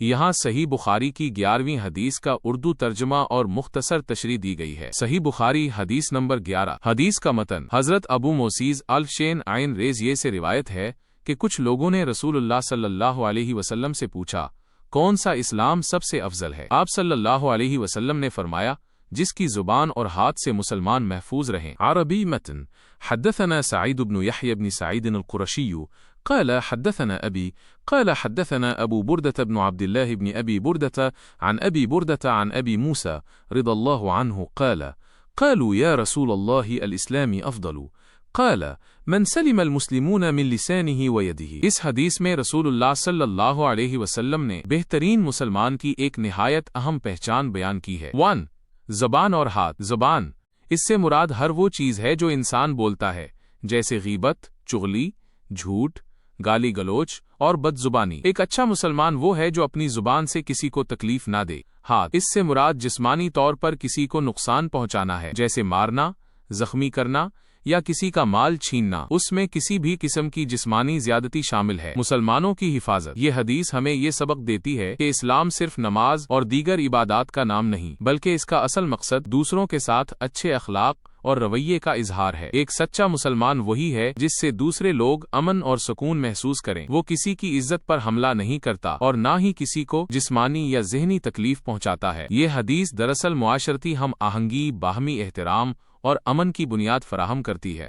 یہاں صحیح بخاری کی 11ویں حدیث کا اردو ترجمہ اور مختصر تشریح دی گئی ہے۔ صحیح بخاری حدیث نمبر 11۔ حدیث کا متن حضرت ابو موسیز الشین عین ریز یہ سے روایت ہے کہ کچھ لوگوں نے رسول اللہ صلی اللہ علیہ وسلم سے پوچھا کون سا اسلام سب سے افضل ہے؟ آپ صلی اللہ علیہ وسلم نے فرمایا جس کی زبان اور ہاتھ سے مسلمان محفوظ رہیں۔ عربی متن حدثنا سعید بن یحیی بن سعید القرشی قال حدثنا أبي قال حدثنا أبو بردة بن عبد الله بن أبي بردة عن أبي بردة عن أبي موسى رضي الله عنه قال قالوا يا رسول الله الإسلام أفضل قال من سلم المسلمون من لسانه ويده۔ اس حدیث میں رسول اللہ صلی اللہ علیہ وسلم نے بہترین مسلمان کی ایک نہایت اہم پہچان بیان کی ہے۔ 1 زبان اور ہاتھ۔ زبان، اس سے مراد ہر وہ چیز ہے جو انسان بولتا ہے، جیسے غیبت، چغلی، جھوٹ، گالی گلوچ اور بد زبانی۔ ایک اچھا مسلمان وہ ہے جو اپنی زبان سے کسی کو تکلیف نہ دے۔ ہاتھ، اس سے مراد جسمانی طور پر کسی کو نقصان پہنچانا ہے، جیسے مارنا، زخمی کرنا یا کسی کا مال چھیننا، اس میں کسی بھی قسم کی جسمانی زیادتی شامل ہے۔ مسلمانوں کی حفاظت۔ یہ حدیث ہمیں یہ سبق دیتی ہے کہ اسلام صرف نماز اور دیگر عبادات کا نام نہیں، بلکہ اس کا اصل مقصد دوسروں کے ساتھ اچھے اخلاق اور رویے کا اظہار ہے۔ ایک سچا مسلمان وہی ہے جس سے دوسرے لوگ امن اور سکون محسوس کریں۔ وہ کسی کی عزت پر حملہ نہیں کرتا اور نہ ہی کسی کو جسمانی یا ذہنی تکلیف پہنچاتا ہے۔ یہ حدیث دراصل معاشرتی ہم آہنگی، باہمی احترام اور امن کی بنیاد فراہم کرتی ہے۔